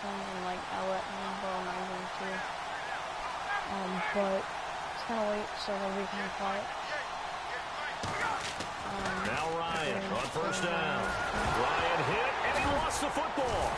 comes and like I let him borrow my game too. But it's kind of late, so they'll be kind of quiet. Now Ryan on first down. Ryan hit, and he lost the football.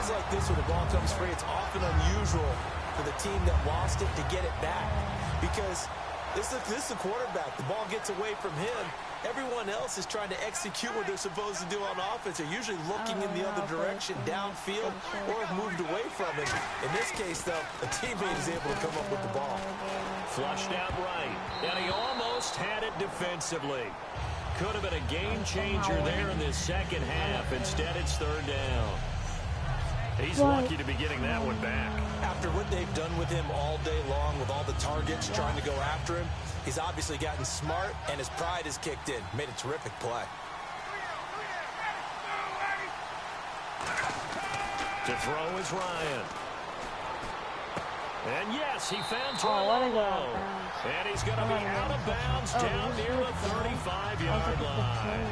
Like this, when the ball comes free, it's often unusual for the team that lost it to get it back, because this is the quarterback. The ball gets away from him. Everyone else is trying to execute what they're supposed to do on offense. They're usually looking in the other direction, downfield, or have moved away from it. In this case, though, a teammate is able to come up with the ball. Flushed out right, and he almost had it defensively. Could have been a game changer there in this second half. Instead, it's third down. He's lucky to be getting that one back. After what they've done with him all day long, with all the targets trying to go after him, he's obviously gotten smart, and his pride has kicked in. Made a terrific play. To throw is Ryan. And yes, he found Torlow. And he's going to be out of bounds down near the 35-yard line.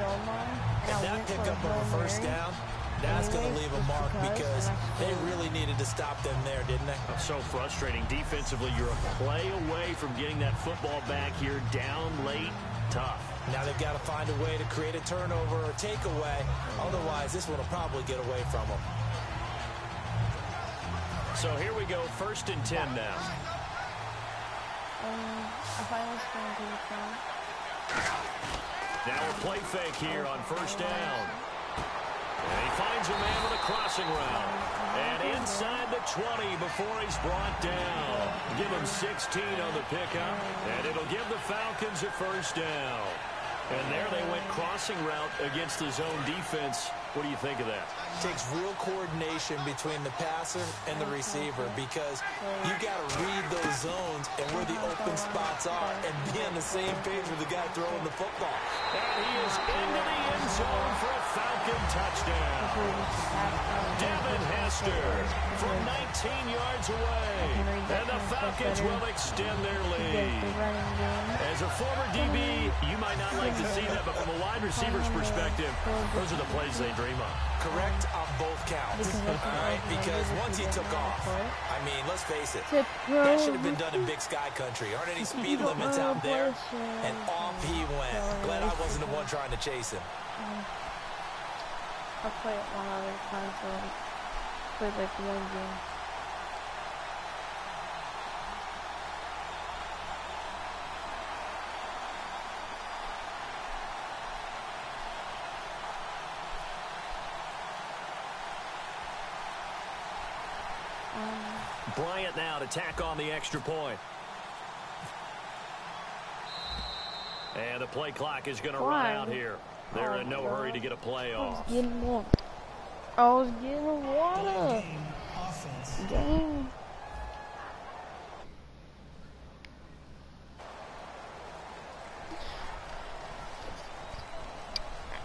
And that pickup of a first down, that's going to leave a mark, because they really needed to stop them there, didn't they? So frustrating. Defensively, you're a play away from getting that football back here down late. Tough. Now they've got to find a way to create a turnover or takeaway. Otherwise, this one will probably get away from them. So here we go, 1st and 10 now. If I was going to the front. Now a play fake here on first down. And he finds a man with a crossing route. And inside the 20 before he's brought down. Give him 16 on the pickup. And it'll give the Falcons a first down. And there they went crossing route against the zone defense. What do you think of that? Takes real coordination between the passer and the receiver, because you got to read those zones and where the open spots are and be on the same page with the guy throwing the football. And he is into the end zone for a Falcon touchdown. Devin Hester from 19 yards away. And the Falcons will extend their lead. As a former DB, you might not like to see that, but from a wide receiver's perspective, those are the plays they dream of. Correct on both counts. All right, because once he took off, I mean, let's face it, that should have been done in Big Sky Country. Aren't any speed limits out there? And off he went. Glad I wasn't the one trying to chase him. I'll play it one other time for like one game. Bryant now to tack on the extra point. And the play clock is going to run out here. They're in no hurry to get a play off. I was getting water. Game.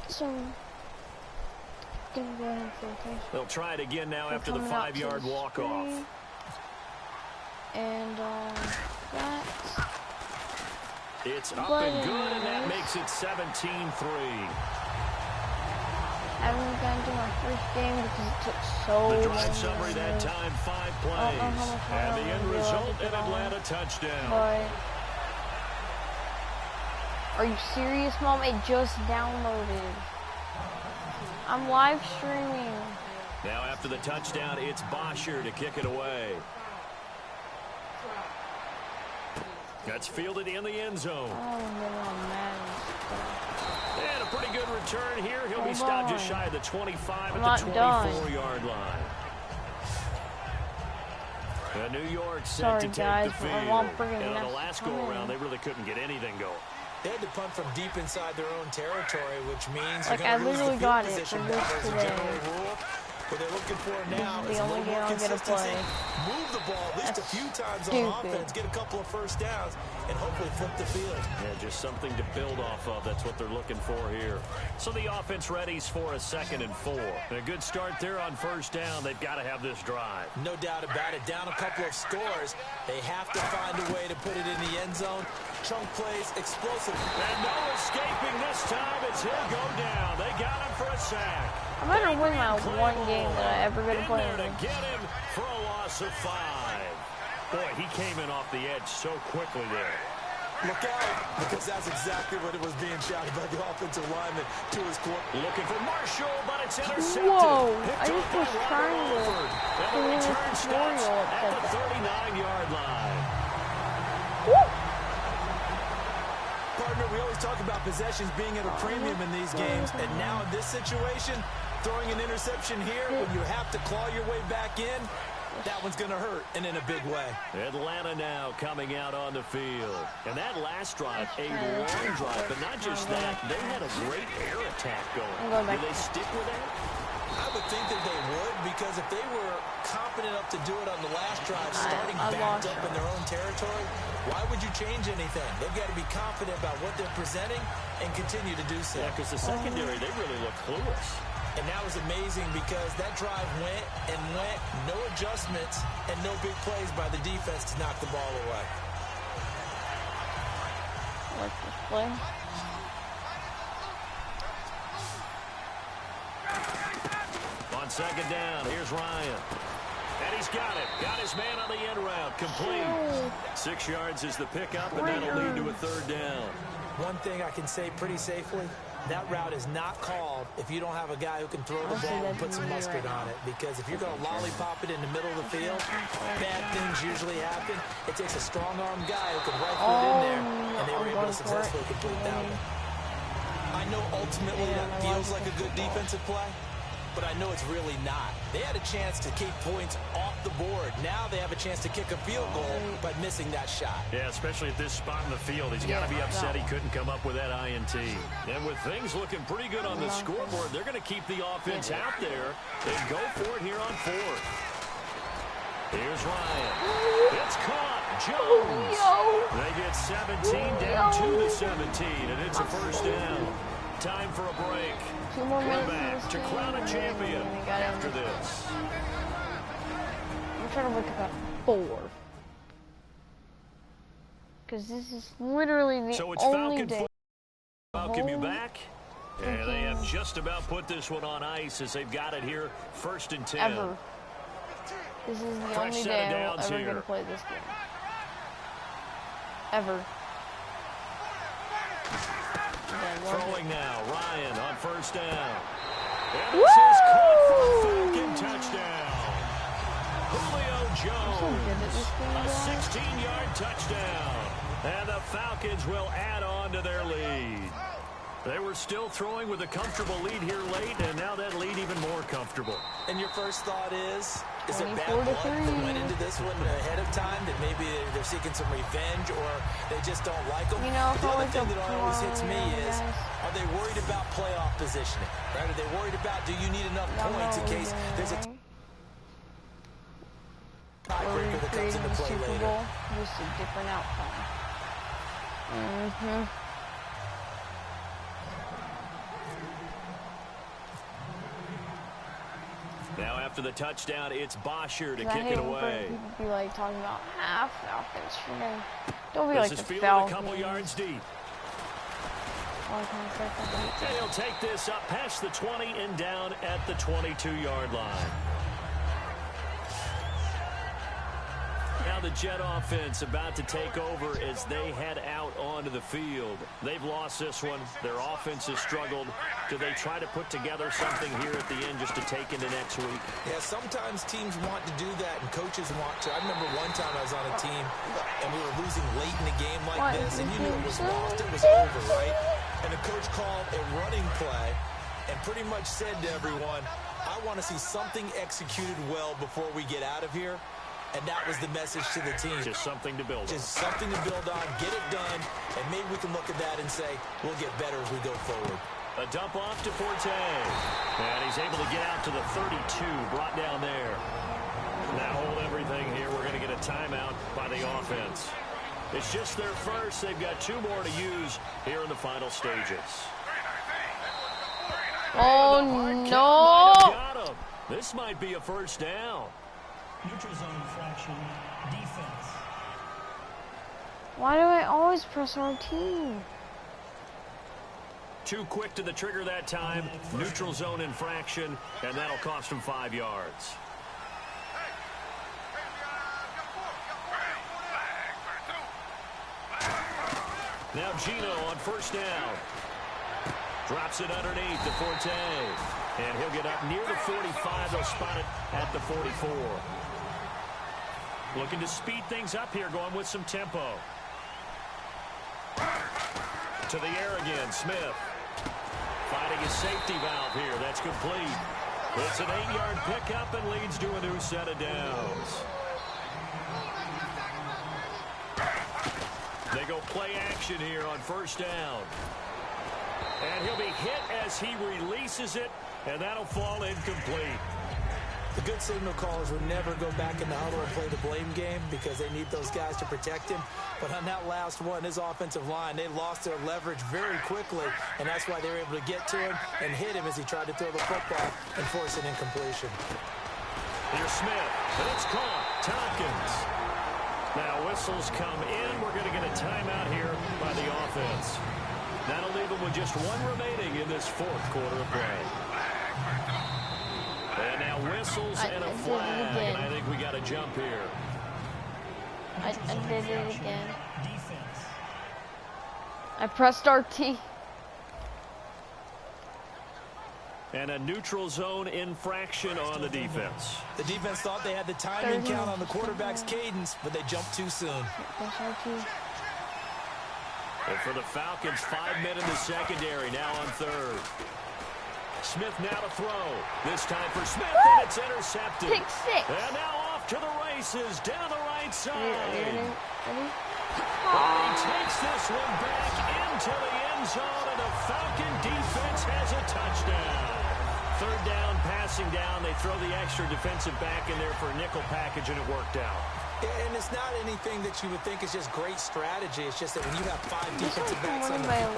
So, gonna go ahead and focus. They'll try it again now after the 5-yard walk-off. And that. It's up and good, and that makes it 17-3. I haven't gotten to my first game because it took so long. The drive summary that time, 5 plays. And the end result, an Atlanta touchdown. But are you serious, Mom? It just downloaded. I'm live streaming. Now after the touchdown, it's Bosher to kick it away. That's fielded in the end zone. Oh, man. And a pretty good return here. He'll be stopped just shy of the 25 at the 24-yard line. New York set to take the field. And on the last go-around, they really couldn't get anything going. They had to punt from deep inside their own territory, which means like, you're going to lose the field position. As a general rule. What they're looking for now This is is a the only little game more I'll get to consistency. play. Move the ball at least That's a few times stupid. on offense, get a couple of first downs, and hopefully flip the field. Yeah, just something to build off of. That's what they're looking for here. So the offense readies for a 2nd and 4. And a good start there on first down. They've got to have this drive. No doubt about it. Down a couple of scores. They have to find a way to put it in the end zone. Chunk plays, explosive. And no escaping this time as he'll go down. They got him for a sack. I better win my one game that I ever get to play in there in. to get him for a loss of 5. Boy, he came in off the edge so quickly there. Look out, because that's exactly what it was being shouted by the offensive lineman to his court. Looking for Marshall, but it's intercepted. Whoa, Picked I just off by was Robert trying to Alford. And the do this return stops tutorial at that the said 39-yard line. Woo! Partner, we always talk about possessions being at a premium in these games, and now in this situation, throwing an interception here when you have to claw your way back in, that one's going to hurt, and in a big way. Atlanta now coming out on the field. And that last drive, a long drive, but not just that. They had a great air attack going. Do they stick with that? I would think that they would, because if they were confident enough to do it on the last drive, starting backed up in their own territory, why would you change anything? They've got to be confident about what they're presenting and continue to do so. Yeah, because the secondary, they really look clueless. And that was amazing because that drive went and went, no adjustments, and no big plays by the defense to knock the ball away. Like this play. On 2nd down, here's Ryan. And he's got it. Got his man on the end route. Complete. 6 yards is the pickup, and that'll lead to a 3rd down. One thing I can say pretty safely, that route is not called if you don't have a guy who can throw the ball and put some mustard on it. Because if you're going to lollipop it in the middle of the field, bad things usually happen. It takes a strong-arm guy who can rifle it in there, and they were able to successfully complete that one. I know ultimately that feels like a good defensive play, but I know it's really not. They had a chance to keep points off the board. Now they have a chance to kick a field goal by missing that shot. Yeah, especially at this spot in the field. He's got to be upset he couldn't come up with that INT. And with things looking pretty good on the scoreboard, they're going to keep the offense out there and go for it here on 4th. Here's Ryan. It's caught. Jones. They get 17 down to the 17, and it's a 1st down. Time for a break. 2 more We're minutes back to crown a champion after this. I'm trying to wake up at 4. Because this is literally the so it's only Falcon day. Welcome you back. And they have just about put this one on ice as they've got it here 1st and 10. Ever. This is the only day I will ever get to play this game. Ever. Throwing now, Ryan on 1st down. And this is caught for a Falcon touchdown. Julio Jones, a 16-yard touchdown. And the Falcons will add on to their lead. They were still throwing with a comfortable lead here late, and now that lead even more comfortable. And your first thought is it bad luck that went into this one ahead of time, that maybe they're seeking some revenge or they just don't like them? You know, the other thing that always hits me is, are they worried about playoff positioning? Right? Are they worried about, do you need enough points in case there's a tiebreaker that comes into play later? Just a different outcome. Now after the touchdown, it's Bosher to kick it People away. be like talking about Falcons. Don't be This like is the fielded Falcons. a couple yards deep. And he'll take this up past the 20 and down at the 22-yard line. Now the Jet offense about to take over as they head out onto the field. They've lost this one. Their offense has struggled. Do they try to put together something here at the end just to take into next week? Yeah, sometimes teams want to do that and coaches want to. I remember one time I was on a team and we were losing late in a game like this, and you knew it was lost, it was over, right? And the coach called a running play and pretty much said to everyone, I want to see something executed well before we get out of here. And that was the message to the team. Just something to build on. Just something to build on, get it done, and maybe we can look at that and say, we'll get better as we go forward. A dump off to Forte. And he's able to get out to the 32, brought down there. Now hold everything here. We're going to get a timeout by the offense. It's just their first. They've got 2 more to use here in the final stages. Oh, no. This might be a first down. Neutral zone infraction, defense. Why do I always press RT? Too quick to the trigger that time. Neutral zone infraction, and that'll cost him 5 yards. Now Gino on first down. Drops it underneath to Forte. And he'll get up near the 45. They'll spot it at the 44. Looking to speed things up here, going with some tempo. To the air again, Smith. Finding his safety valve here. That's complete. It's an 8-yard pickup and leads to a new set of downs. They go play action here on first down. And he'll be hit as he releases it, and that'll fall incomplete. The good signal callers would never go back in the huddle and play the blame game because they need those guys to protect him. But on that last one, his offensive line, they lost their leverage very quickly, and that's why they were able to get to him and hit him as he tried to throw the football and force an incompletion. Here's Smith, and it's caught. Tompkins. Now whistles come in. We're going to get a timeout here by the offense. That'll leave them with just 1 remaining in this 4th quarter of play. And now whistles and a flag, and I think we got a jump here. I did it again. I pressed RT. And a neutral zone infraction on the defense. The defense thought they had the timing count on the quarterback's cadence, but they jumped too soon. And for the Falcons, 5 men in the secondary, now on 3rd. Smith now to throw. This time for Smith, and it's intercepted. Pick 6. And now off to the races, down the right side. Ready? He takes this one back into the end zone, and the Falcon defense has a touchdown. 3rd down, passing down. They throw the extra defensive back in there for a nickel package, and it worked out. And it's not anything that you would think is just great strategy. It's just that when you have 5 defensive backs on the field.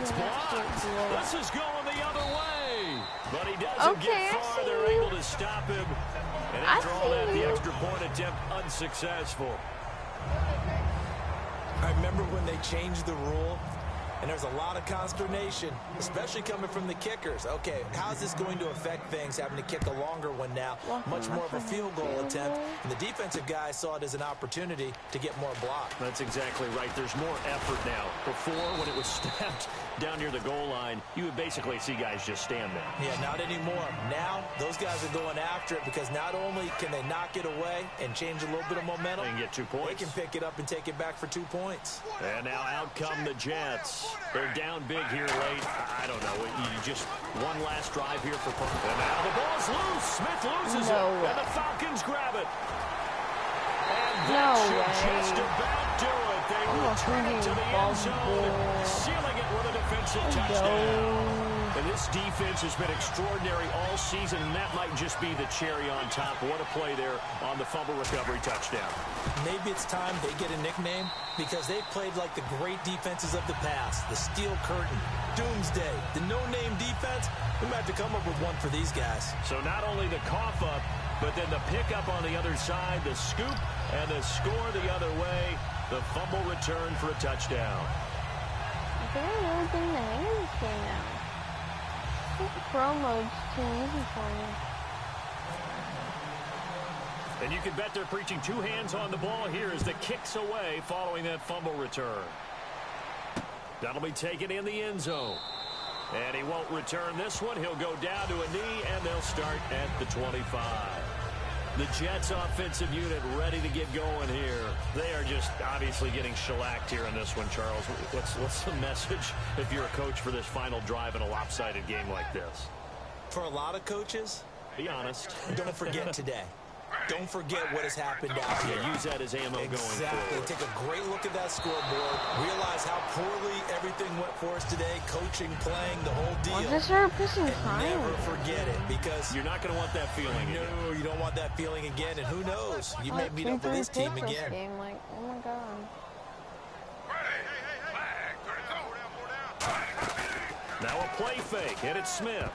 It's blocked. This is going the other way. But he doesn't get far. They're able to stop him. And after all that, the extra point attempt unsuccessful. I remember when they changed the rule, and there's a lot of consternation, especially coming from the kickers. Okay, how's this going to affect things, having to kick a longer one now? Much more of a field goal attempt. And the defensive guys saw it as an opportunity to get more block. That's exactly right. There's more effort now. Before, when it was snapped down near the goal line, you would basically see guys just stand there. Yeah, not anymore. Now, those guys are going after it because not only can they knock it away and change a little bit of momentum, they can get 2 points. They can pick it up and take it back for 2 points. And now out come the Jets. They're down big here late. I don't know. You just one last drive here for fun. And now the ball's loose. Smith loses it. And the Falcons grab it. And that should just about do it. They return it to the end zone, sealing it with a defensive touchdown. And this defense has been extraordinary all season, and that might just be the cherry on top. What a play there on the fumble recovery touchdown. Maybe it's time they get a nickname because they've played like the great defenses of the past. The Steel Curtain, Doomsday, the no-name defense. We might have to come up with one for these guys. So not only the cough up, but then the pickup on the other side, the scoop, and the score the other way. The fumble return for a touchdown. I think I'm really getting the hang of this game now. I think the pro mode's too easy for me. And you can bet they're preaching 2 hands on the ball here as the kick's away following that fumble return. That'll be taken in the end zone. And he won't return this one. He'll go down to a knee, and they'll start at the 25. The Jets offensive unit ready to get going here. They are just obviously getting shellacked here in this one, Charles. What's the message if you're a coach for this final drive in a lopsided game like this? For a lot of coaches, be honest. don't forget today. Don't forget what has happened out here. Yeah, use that as ammo going forward. Take a great look at that scoreboard. Realize how poorly everything went for us today. Coaching, playing, the whole deal. Why does her pissing And crying? never forget it, because You're not going to want that feeling again. no, you don't want that feeling again. And who knows? You may meet up with this team again. Game, like, oh my god. Now a play fake, and it's Smith.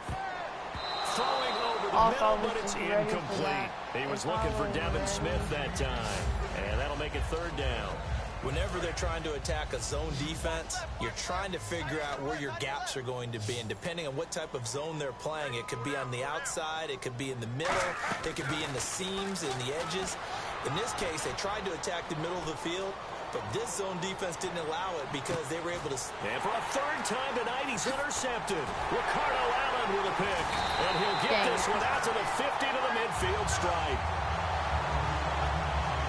Throwing over the Also, middle, but it's incomplete. He was looking for Devin Smith that time, and that'll make it third down. Whenever they're trying to attack a zone defense, you're trying to figure out where your gaps are going to be. And depending on what type of zone they're playing, it could be on the outside, it could be in the middle, it could be in the seams, in the edges. In this case, they tried to attack the middle of the field, but this zone defense didn't allow it because they were able to... And for a third time tonight, he's intercepted. Ricardo Allen with a pick. And he'll get this one out to the 50 to the midfield stripe.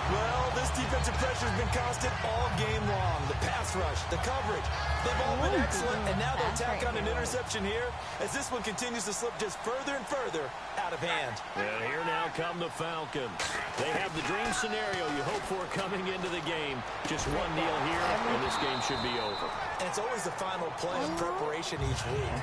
Well, this defensive pressure has been constant all game long. The pass rush, the coverage, they've all been excellent, and now they'll tack on an interception here as this one continues to slip just further and further out of hand. And here now come the Falcons. They have the dream scenario you hope for coming into the game. Just 1-0 here, and this game should be over. And it's always the final play of preparation each week.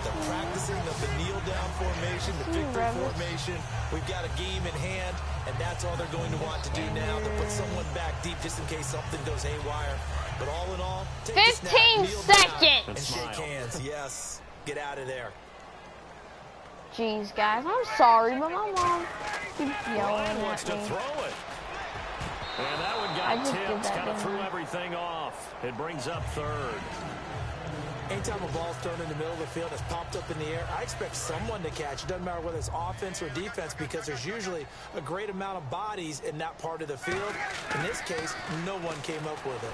The practicing of the kneel-down formation, the victory formation. We've got a game in hand, and that's all they're going to want to do now. To put someone back deep just in case something goes haywire. But all in all, take 15 seconds! and shake hands. Yes, get out of there. Jeez, guys, I'm sorry, but my mom keeps yelling Ryan wants at to me. throw it. And that one I got just did tipped, that, kind of didn't threw I? everything off. It brings up third. Anytime a ball's thrown in the middle of the field, it's popped up in the air, I expect someone to catch. It doesn't matter whether it's offense or defense, because there's usually a great amount of bodies in that part of the field. In this case, no one came up with it.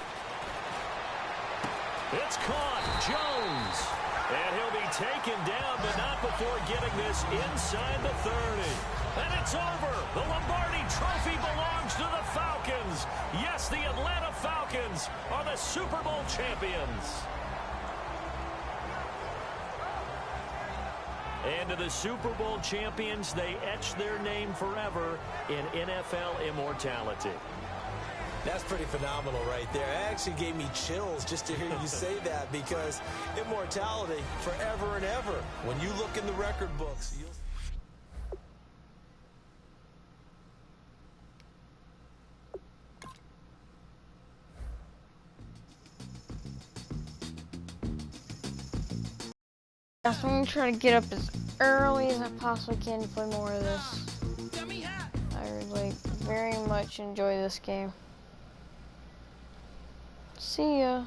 It's caught. Jones. And he'll be taken down, but not before getting this inside the 30. And it's over. The Lombardi Trophy belongs to the Falcons. Yes, the Atlanta Falcons are the Super Bowl champions. And to the Super Bowl champions, they etch their name forever in NFL immortality. That's pretty phenomenal right there. It actually gave me chills just to hear you say that, because immortality forever and ever. When you look in the record books, you'll... I'm going to try to get up as early as I possibly can to play more of this. I really very much enjoy this game. See ya.